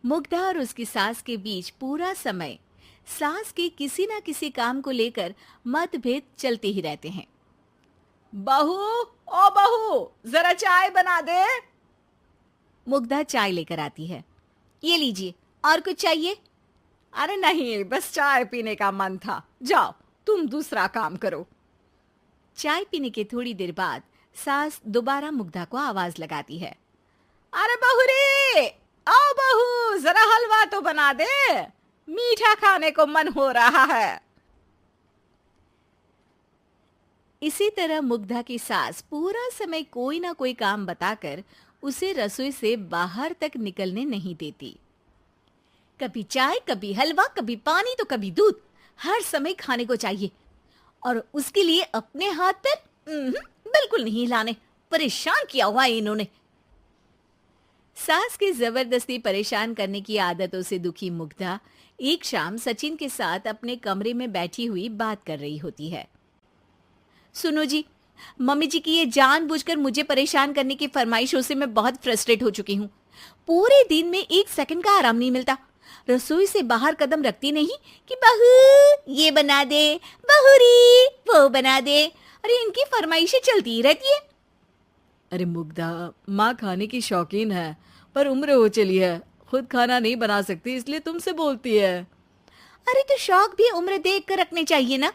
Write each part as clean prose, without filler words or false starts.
मुग्धा और उसकी सास के बीच पूरा समय सास के किसी ना किसी काम को लेकर मतभेद चलते ही रहते हैं। बहू, ओ बहू, जरा चाय बना दे। मुग्धा चाय लेकर आती है। ये लीजिए, और कुछ चाहिए? अरे नहीं, बस चाय पीने का मन था। जाओ, तुम दूसरा काम करो। चाय पीने के थोड़ी देर बाद सास दोबारा मुग्धा को आवाज लगाती है। अरे बहू रे, आओ बहू, जरा हलवा तो बना दे, मीठा खाने को मन हो रहा है। इसी तरह मुग्धा की सास पूरा समय कोई ना कोई काम बताकर उसे रसोई से बाहर तक निकलने नहीं देती। कभी चाय, कभी हलवा, कभी पानी तो कभी दूध, हर समय खाने को चाहिए। और उसके लिए अपने हाथ पैर बिल्कुल नहीं हिलाने। परेशान किया हुआ है इन्होंने। सास की जबरदस्ती परेशान करने की आदतों से दुखी मुग्धा एक शाम सचिन के साथ अपने कमरे में बैठी हुई बात कर रही होती है। सुनो जी, मम्मी जी की ये जानबूझकर मुझे परेशान करने की फरमाइशों से मैं बहुत फ्रस्ट्रेट हो चुकी हूँ। पूरे दिन में एक सेकंड का आराम नहीं मिलता। रसोई से बाहर कदम रखती नहीं कि बहू ये बना दे, बहुरी वो बना दे। अरे इनकी फरमाइशें चलती ही रहती है। अरे मुग्धा, माँ खाने की शौकीन है, पर उम्र हो चली है, खुद खाना नहीं बना सकती, इसलिए तुमसे बोलती है। अरे तो शौक भी उम्र देख कर रखने चाहिए ना।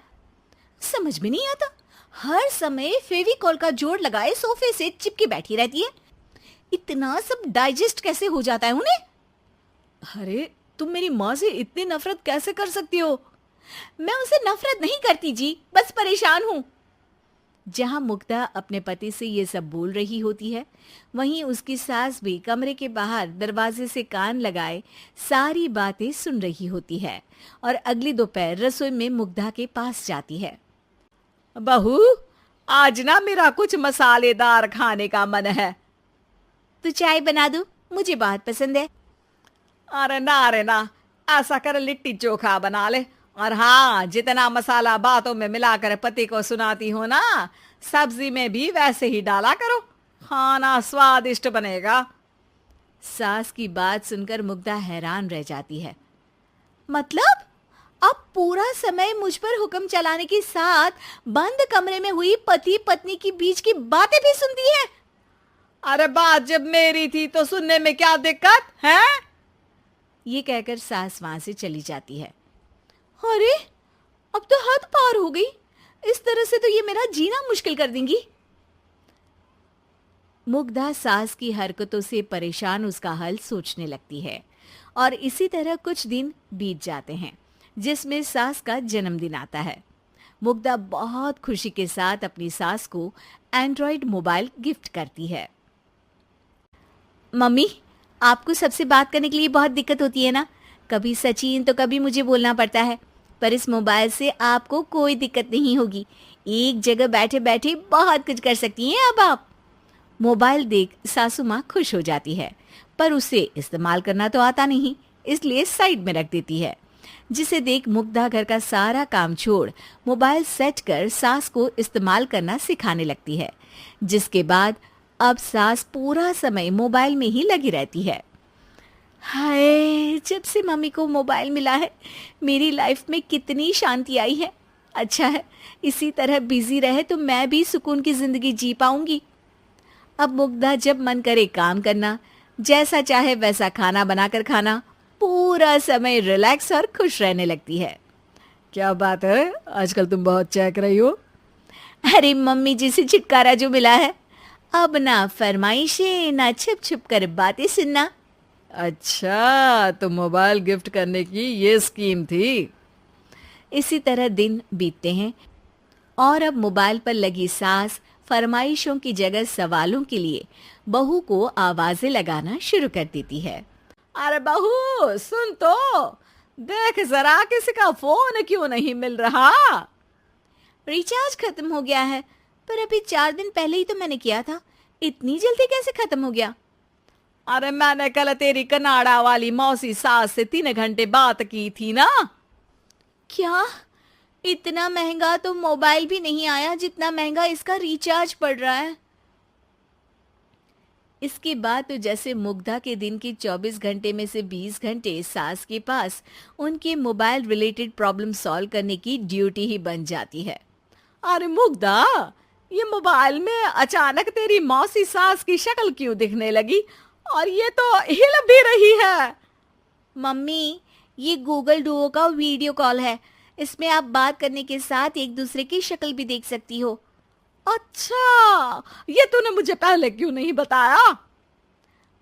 समझ में नहीं आता, हर समय फेविकॉल का जोड़ लगाए सोफे से चिपकी बैठी रहती है। इतना सब डाइजेस्ट कैसे हो जाता है उन्हें? अरे तुम मेरी माँ से इतनी नफरत कैसे कर सकती हो? मैं उनसे नफरत नहीं करती जी, बस परेशान हूँ। जहां मुग्धा अपने पति से ये सब बोल रही होती है, वहीं उसकी सास भी कमरे के बाहर दरवाजे से कान लगाए सारी बातें सुन रही होती है और अगली दोपहर रसोई में मुग्धा के पास जाती है। बहू, आज ना मेरा कुछ मसालेदार खाने का मन है। तो चाय बना दूं? मुझे बहुत पसंद है। अरे ना, ऐसा कर लिट्टी चोखा बना ले। और हाँ, जितना मसाला बातों में मिलाकर पति को सुनाती हो ना, सब्जी में भी वैसे ही डाला करो, खाना स्वादिष्ट बनेगा। सास की बात सुनकर मुग्धा हैरान रह जाती है। मतलब अब पूरा समय मुझ पर हुक्म चलाने के साथ बंद कमरे में हुई पति पत्नी की बीच की बातें भी सुनती है? अरे बात जब मेरी थी तो सुनने में क्या दिक्कत है? ये कहकर सास वहां से चली जाती है। अरे अब तो हद पार हो गई। इस तरह से तो ये मेरा जीना मुश्किल कर देंगी। मुग्धा सास की हरकतों से परेशान उसका हल सोचने लगती है और इसी तरह कुछ दिन बीत जाते हैं, जिसमें सास का जन्मदिन आता है। मुग्धा बहुत खुशी के साथ अपनी सास को एंड्रॉयड मोबाइल गिफ्ट करती है। मम्मी, आपको सबसे बात करने के लिए बहुत दिक्कत होती है ना? कभी सचिन तो कभी मुझे बोलना पड़ता है, पर इस मोबाइल से आपको कोई दिक्कत नहीं होगी। एक जगह बैठे बैठे बहुत कुछ कर सकती हैं अब आप। मोबाइल देख सासू माँ खुश हो जाती है, पर उसे इस्तेमाल करना तो आता नहीं, इसलिए साइड में रख देती है। जिसे देख मुग्धा घर का सारा काम छोड़ मोबाइल सेट कर सास को इस्तेमाल करना सिखाने लगती है, जिसके बाद अब सास पूरा समय मोबाइल में ही लगी रहती है। हाय, जब से मम्मी को मोबाइल मिला है मेरी लाइफ में कितनी शांति आई है। अच्छा है, इसी तरह बिजी रहे तो मैं भी सुकून की जिंदगी जी पाऊंगी। अब मुग्धा जब मन करे काम करना, जैसा चाहे वैसा खाना बनाकर खाना, पूरा समय रिलैक्स और खुश रहने लगती है। क्या बात है, आजकल तुम बहुत चहक रही हो। अरे मम्मी जी से छुटकारा जो मिला है, अब ना फरमाइशें ना छुप छुप कर बातें सुनना। अच्छा, तो मोबाइल गिफ्ट करने की ये स्कीम थी। इसी तरह दिन बीतते हैं और अब मोबाइल पर लगी सास फरमाइशों की जगह सवालों के लिए बहू को आवाजें लगाना शुरू कर देती है। अरे बहू सुन तो, देख जरा किसी का फोन क्यों नहीं मिल रहा? रिचार्ज खत्म हो गया है, पर अभी 4 दिन पहले ही तो मैंने किया था। इतनी जल्दी कैसे खत्म हो गया? अरे मैंने कल तेरी कनाडा वाली मौसी सास से 3 घंटे बात की थी ना। क्या? इतना महंगा तो मोबाइल भी नहीं आया जितना महंगा इसका रिचार्ज पड़ रहा है। इसके बाद तो जैसे मुग्धा के दिन के 24 घंटे में से 20 घंटे सास के पास उनके मोबाइल रिलेटेड प्रॉब्लम सॉल्व करने की ड्यूटी ही बन जाती है। अरे मुग्धा, ये मोबाइल में अचानक तेरी मौसी सास की शक्ल क्यों दिखने लगी? और ये तो हिल भी रही है। मम्मी, ये गूगल डुओ का वीडियो कॉल है। इसमें आप बात करने के साथ एक दूसरे की शक्ल भी देख सकती हो। अच्छा, ये तूने मुझे पहले क्यों नहीं बताया?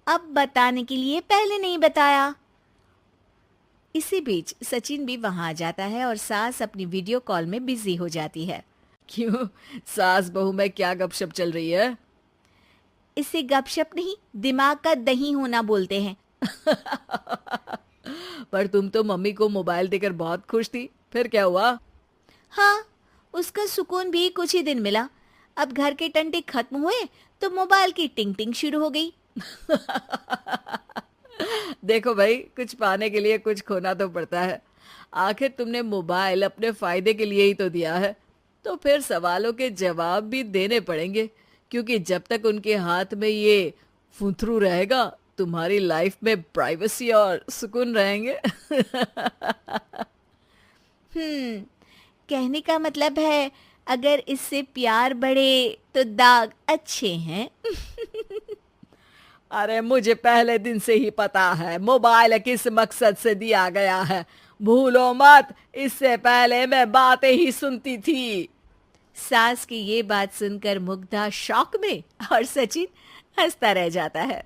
अब बताने के लिए पहले नहीं बताया। इसी बीच सचिन भी वहां आ जाता है और सास अपनी वीडियो कॉल में बिजी हो जाती है। क्यों, सास बहू में क्या गपशप चल रही है? इसे गपशप नहीं, दिमाग का दही होना बोलते हैं। पर तुम तो मम्मी को मोबाइल देकर बहुत खुश थी, फिर क्या हुआ? हाँ, उसका सुकून भी कुछ ही दिन मिला। अब घर के टंटे खत्म हुए तो मोबाइल की टिंग टिंग शुरू हो गई। देखो भाई, कुछ पाने के लिए कुछ खोना तो पड़ता है। आखिर तुमने मोबाइल अपने फायदे के लिए ही तो दिया है, तो फिर सवालों के जवाब भी देने पड़ेंगे, क्योंकि जब तक उनके हाथ में ये फुंथरू रहेगा, तुम्हारी लाइफ में प्राइवेसी और सुकून रहेंगे। कहने का मतलब है अगर इससे प्यार बढ़े तो दाग अच्छे हैं। अरे मुझे पहले दिन से ही पता है मोबाइल किस मकसद से दिया गया है। भूलो मत, इससे पहले मैं बातें ही सुनती थी। सास की ये बात सुनकर मुग्धा शॉक में और सचिन हंसता रह जाता है।